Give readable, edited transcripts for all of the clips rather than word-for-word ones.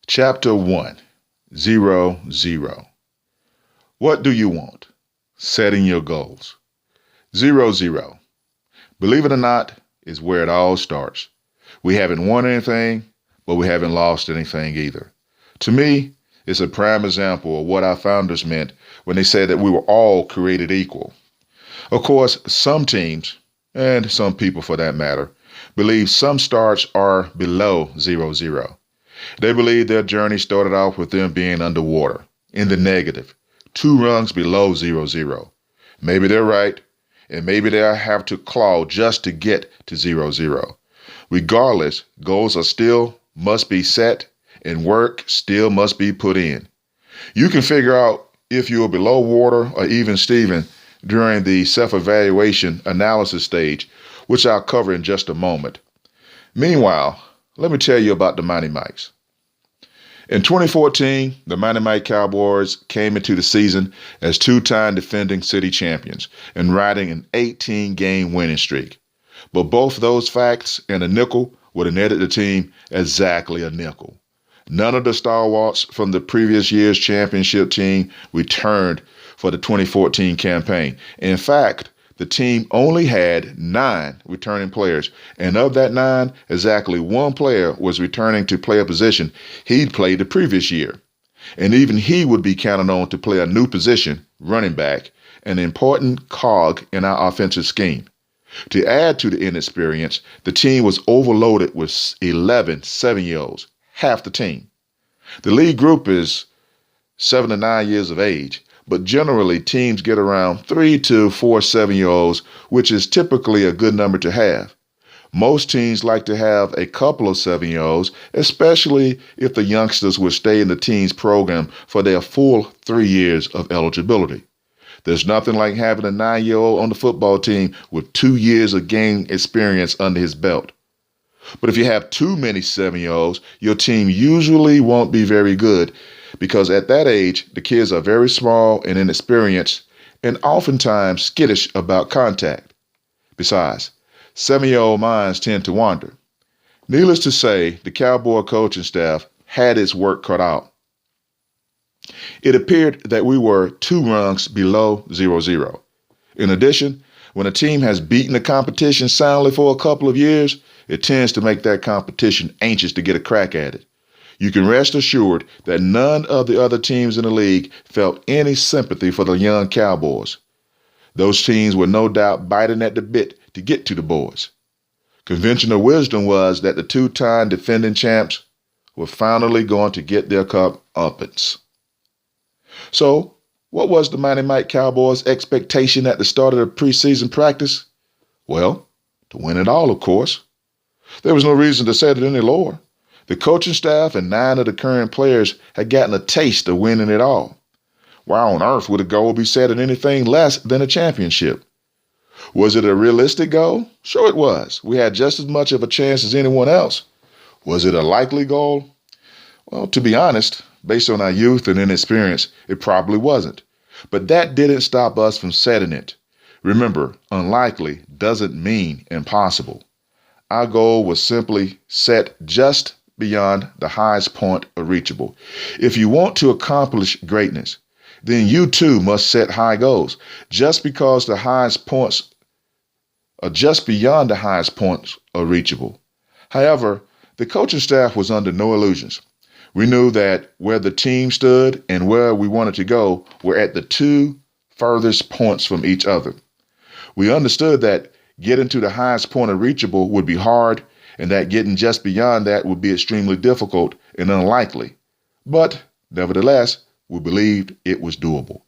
Chapter 1, 0, 0. What do you want? Setting your goals. 0, 0. Believe it or not, is where it all starts. We haven't won anything, but we haven't lost anything either. To me, it's a prime example of what our founders meant when they said that we were all created equal. Of course, some teams, and some people for that matter, believe some starts are below 0, 0. They believe their journey started off with them being underwater, in the negative, 2 rungs below 0, 0. Maybe they're right, and maybe they'll have to claw just to get to 0, 0. Regardless, goals are still must be set and work still must be put in. You can figure out if you're below water or even Steven during the self-evaluation analysis stage, which I'll cover in just a moment. Meanwhile, let me tell you about the Mighty Mikes. In 2014, the Mighty Mike Cowboys came into the season as two-time defending city champions and riding an 18-game winning streak. But both those facts and a nickel would have netted the team exactly a nickel. None of the stalwarts from the previous year's championship team returned for the 2014 campaign. In fact, the team only had 9 returning players, and of that 9, exactly 1 player was returning to play a position he'd played the previous year. And even he would be counted on to play a new position, running back, an important cog in our offensive scheme. To add to the inexperience, the team was overloaded with 11 7-year-olds, half the team. The league group is 7 to 9 years of age, but generally teams get around 3 to 4 7-year-olds, which is typically a good number to have. Most teams like to have a couple of 7-year-olds, especially if the youngsters will stay in the team's program for their full 3 years of eligibility. There's nothing like having a 9-year-old on the football team with 2 years of game experience under his belt. But if you have too many 7-year-olds, your team usually won't be very good because at that age, the kids are very small and inexperienced and oftentimes skittish about contact. Besides, 7-year-old minds tend to wander. Needless to say, the Cowboy coaching staff had its work cut out. It appeared that we were 2 rungs below 0, 0. In addition, when a team has beaten the competition soundly for a couple of years, it tends to make that competition anxious to get a crack at it. You can rest assured that none of the other teams in the league felt any sympathy for the young Cowboys. Those teams were no doubt biting at the bit to get to the boys. Conventional wisdom was that the two-time defending champs were finally going to get their comeuppance. So, what was the Mighty Mike Cowboys' expectation at the start of the preseason practice? Well, to win it all, of course. There was no reason to set it any lower. The coaching staff and 9 of the current players had gotten a taste of winning it all. Why on earth would a goal be set at anything less than a championship? Was it a realistic goal? Sure it was. We had just as much of a chance as anyone else. Was it a likely goal? Well, to be honest, based on our youth and inexperience, it probably wasn't. But that didn't stop us from setting it. Remember, unlikely doesn't mean impossible. Our goal was simply set just beyond the highest point of reachable. If you want to accomplish greatness, then you too must set high goals. Just because the highest points are just beyond the highest points are reachable. However, the coaching staff was under no illusions. We knew that where the team stood and where we wanted to go were at the 2 furthest points from each other. We understood that getting to the highest point of reachable would be hard and that getting just beyond that would be extremely difficult and unlikely. But nevertheless, we believed it was doable.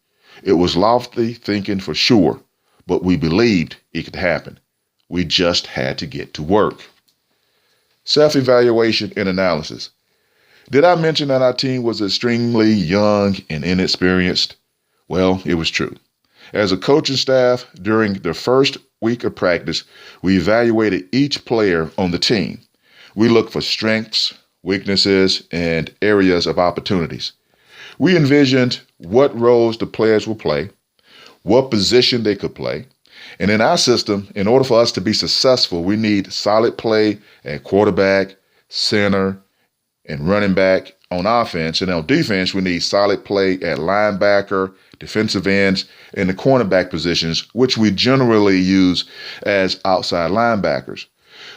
It was lofty thinking for sure, but we believed it could happen. We just had to get to work. Self-evaluation and analysis. Did I mention that our team was extremely young and inexperienced? Well, it was true. As a coaching staff, during the first week of practice, we evaluated each player on the team. We looked for strengths, weaknesses, and areas of opportunities. We envisioned what roles the players would play, what position they could play, and in our system, in order for us to be successful, we need solid play at quarterback, center, and running back on offense, and on defense, we need solid play at linebacker, defensive ends, and the cornerback positions, which we generally use as outside linebackers.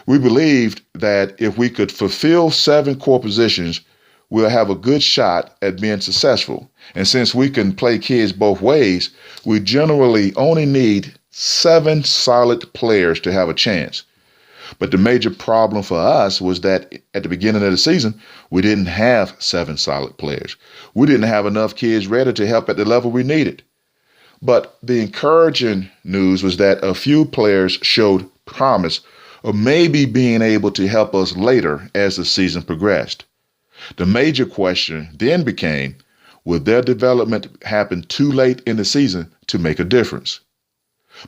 We believed that if we could fulfill 7 core positions, we'll have a good shot at being successful. And since we can play kids both ways, we generally only need 7 solid players to have a chance. But the major problem for us was that at the beginning of the season, we didn't have 7 solid players. We didn't have enough kids ready to help at the level we needed. But the encouraging news was that a few players showed promise of maybe being able to help us later as the season progressed. The major question then became, would their development happen too late in the season to make a difference?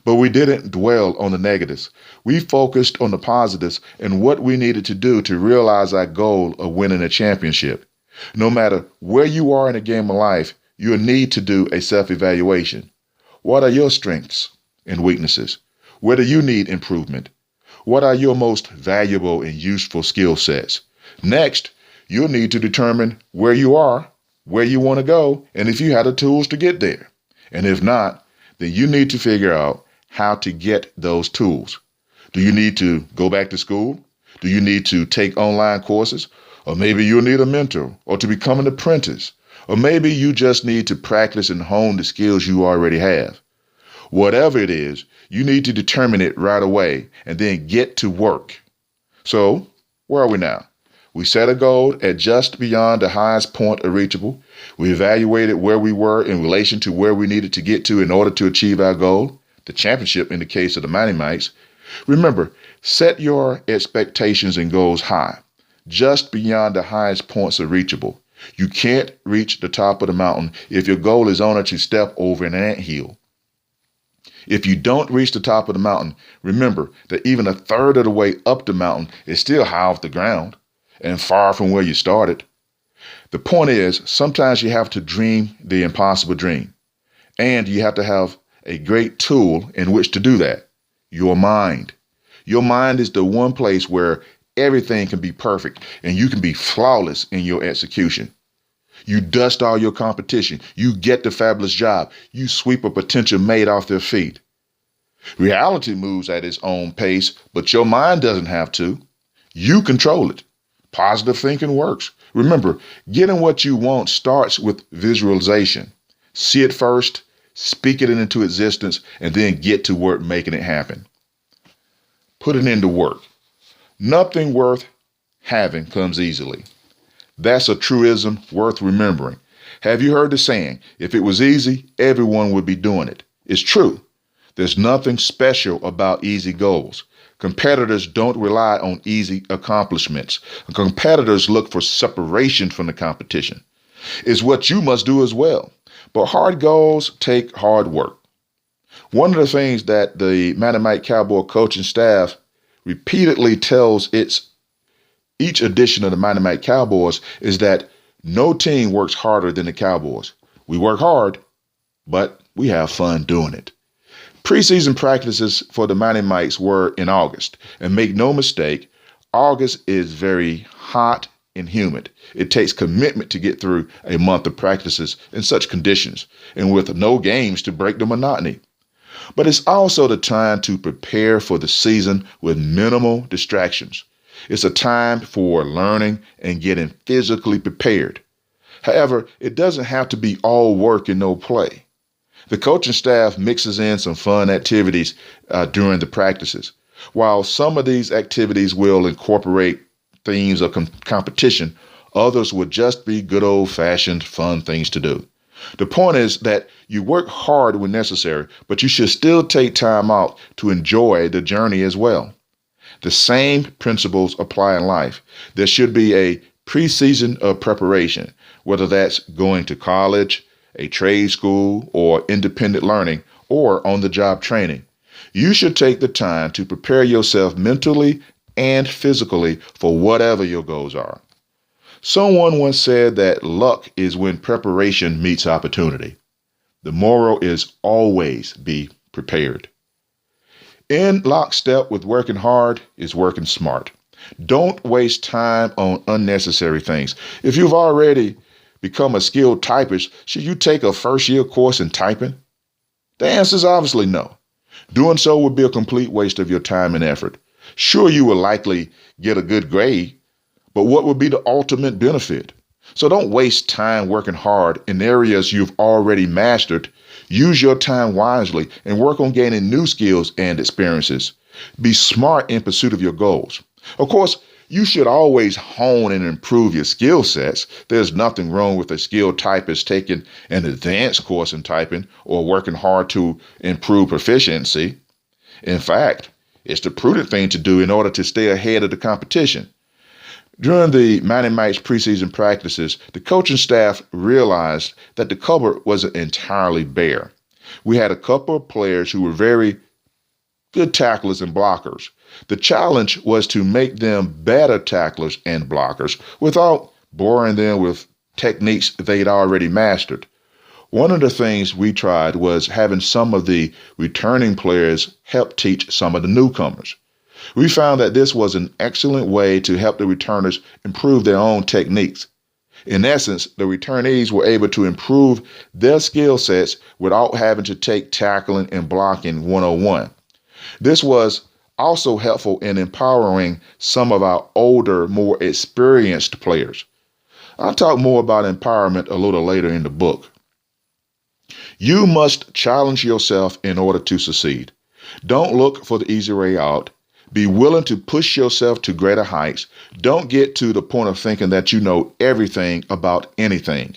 But we didn't dwell on the negatives. We focused on the positives and what we needed to do to realize our goal of winning a championship. No matter where you are in a game of life, you'll need to do a self-evaluation. What are your strengths and weaknesses? Where do you need improvement? What are your most valuable and useful skill sets? Next, you'll need to determine where you are, where you want to go, and if you have the tools to get there. And if not, then you need to figure out how to get those tools. Do you need to go back to school? Do you need to take online courses? Or maybe you'll need a mentor or to become an apprentice. Or maybe you just need to practice and hone the skills you already have. Whatever it is, you need to determine it right away and then get to work. So, where are we now? We set a goal at just beyond the highest point reachable. We evaluated where we were in relation to where we needed to get to in order to achieve our goal, the championship in the case of the Mighty Mites. Remember, set your expectations and goals high, just beyond the highest points reachable. You can't reach the top of the mountain if your goal is only to step over an anthill. If you don't reach the top of the mountain, remember that even a third of the way up the mountain is still high off the ground and far from where you started. The point is, sometimes you have to dream the impossible dream, and you have to have a great tool in which to do that, your mind. Your mind is the one place where everything can be perfect and you can be flawless in your execution. You dust all your competition. You get the fabulous job. You sweep a potential mate off their feet. Reality moves at its own pace, but your mind doesn't have to. You control it. Positive thinking works. Remember, getting what you want starts with visualization. See it first, speak it into existence, and then get to work making it happen. Put it into work. Nothing worth having comes easily. That's a truism worth remembering. Have you heard the saying, if it was easy, everyone would be doing it? It's true. There's nothing special about easy goals. Competitors don't rely on easy accomplishments. Competitors look for separation from the competition. It's what you must do as well. But hard goals take hard work. One of the things that the Mighty Mite Cowboy coaching staff repeatedly tells each edition of the Mighty Mite Cowboys is that no team works harder than the Cowboys. We work hard, but we have fun doing it. Preseason practices for the Mighty Mites were in August, and make no mistake, August is very hot and humid. It takes commitment to get through a month of practices in such conditions and with no games to break the monotony. But it's also the time to prepare for the season with minimal distractions. It's a time for learning and getting physically prepared. However, it doesn't have to be all work and no play. The coaching staff mixes in some fun activities during the practices. While some of these activities will incorporate themes of competition, others would just be good old-fashioned fun things to do. The point is that you work hard when necessary, but you should still take time out to enjoy the journey as well. The same principles apply in life. There should be a preseason of preparation, whether that's going to college, a trade school, or independent learning, or on-the-job training. You should take the time to prepare yourself mentally and physically for whatever your goals are. Someone once said that luck is when preparation meets opportunity. The moral is always be prepared. In lockstep with working hard is working smart. Don't waste time on unnecessary things. If you've already become a skilled typist, should you take a first year course in typing? The answer is obviously no. Doing so would be a complete waste of your time and effort. Sure, you will likely get a good grade, but what would be the ultimate benefit? So don't waste time working hard in areas you've already mastered. Use your time wisely and work on gaining new skills and experiences. Be smart in pursuit of your goals. Of course, you should always hone and improve your skill sets. There's nothing wrong with a skilled typist taking an advanced course in typing or working hard to improve proficiency. In fact, it's the prudent thing to do in order to stay ahead of the competition. During the Mighty Mites preseason practices, the coaching staff realized that the cupboard wasn't entirely bare. We had a couple of players who were very good tacklers and blockers. The challenge was to make them better tacklers and blockers without boring them with techniques they'd already mastered. One of the things we tried was having some of the returning players help teach some of the newcomers. We found that this was an excellent way to help the returners improve their own techniques. In essence, the returnees were able to improve their skill sets without having to take tackling and blocking 101. This was also helpful in empowering some of our older, more experienced players. I'll talk more about empowerment a little later in the book. You must challenge yourself in order to succeed. Don't look for the easy way out. Be willing to push yourself to greater heights. Don't get to the point of thinking that you know everything about anything.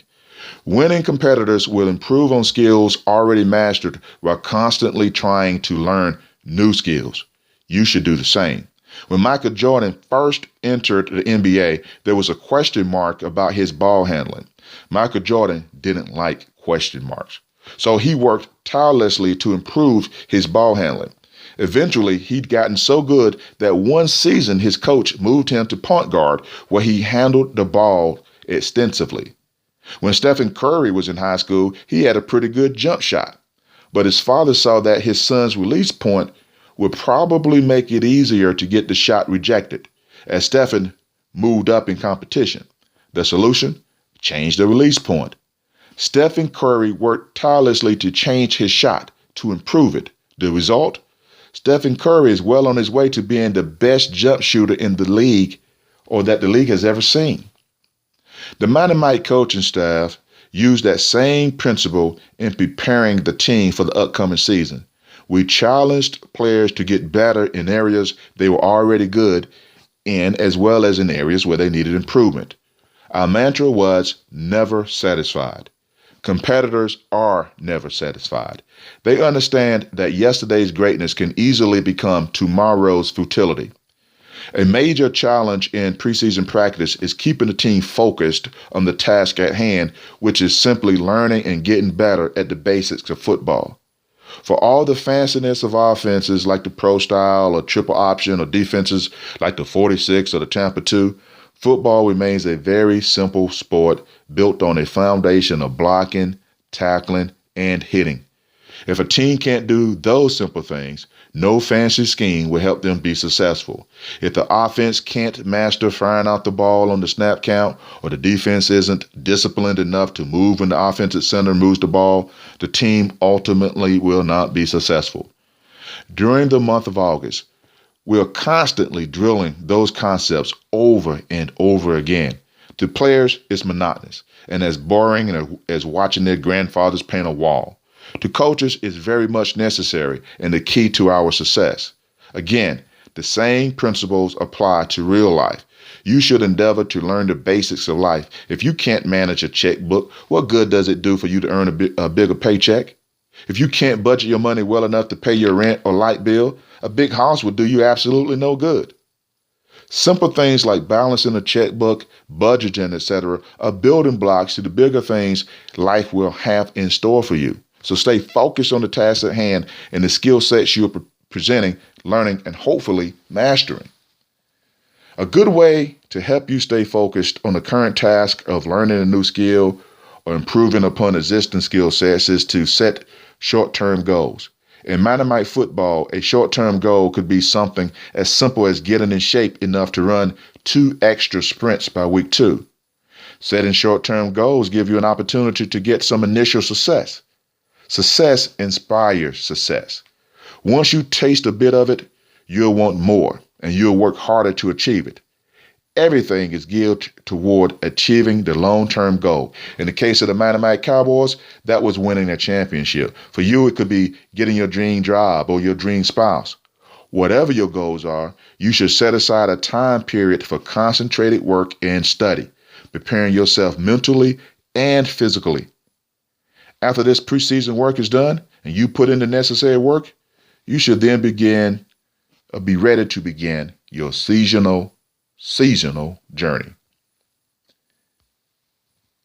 Winning competitors will improve on skills already mastered while constantly trying to learn new skills. You should do the same. When Michael Jordan first entered the NBA, there was a question mark about his ball handling. Michael Jordan didn't like question marks, so he worked tirelessly to improve his ball handling. Eventually, he'd gotten so good that one season his coach moved him to point guard, where he handled the ball extensively. When Stephen Curry was in high school, he had a pretty good jump shot, but his father saw that his son's release point would probably make it easier to get the shot rejected as Stephen moved up in competition. The solution? Change the release point. Stephen Curry worked tirelessly to change his shot, to improve it. The result? Stephen Curry is well on his way to being the best jump shooter in the league, or that the league has ever seen. The Mighty Mite coaching staff used that same principle in preparing the team for the upcoming season. We challenged players to get better in areas they were already good in, as well as in areas where they needed improvement. Our mantra was never satisfied. Competitors are never satisfied. They understand that yesterday's greatness can easily become tomorrow's futility. A major challenge in preseason practice is keeping the team focused on the task at hand, which is simply learning and getting better at the basics of football. For all the fanciness of offenses like the pro style or triple option, or defenses like the 46 or the Tampa 2, football remains a very simple sport built on a foundation of blocking, tackling, and hitting. If a team can't do those simple things, no fancy scheme will help them be successful. If the offense can't master firing out the ball on the snap count, or the defense isn't disciplined enough to move when the offensive center moves the ball, the team ultimately will not be successful. During the month of August, we're constantly drilling those concepts over and over again. To players, it's monotonous and as boring as watching their grandfathers paint a wall. To coaches, it's very much necessary and the key to our success. Again, the same principles apply to real life. You should endeavor to learn the basics of life. If you can't manage a checkbook, what good does it do for you to earn a bigger paycheck? If you can't budget your money well enough to pay your rent or light bill, a big house would do you absolutely no good. Simple things like balancing a checkbook, budgeting, etc., are building blocks to the bigger things life will have in store for you. So stay focused on the task at hand and the skill sets you're presenting, learning, and hopefully mastering. A good way to help you stay focused on the current task of learning a new skill or improving upon existing skill sets is to set short-term goals. In Mennonite football, a short-term goal could be something as simple as getting in shape enough to run 2 extra sprints by week 2. Setting short-term goals give you an opportunity to get some initial success. Success inspires success. Once you taste a bit of it, you'll want more and you'll work harder to achieve it. Everything is geared toward achieving the long-term goal. In the case of the Mennonite Cowboys, that was winning a championship. For you, it could be getting your dream job or your dream spouse. Whatever your goals are, you should set aside a time period for concentrated work and study, preparing yourself mentally and physically. After this preseason work is done and you put in the necessary work, you should then be ready to begin your seasonal journey.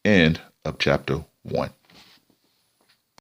End of chapter 1.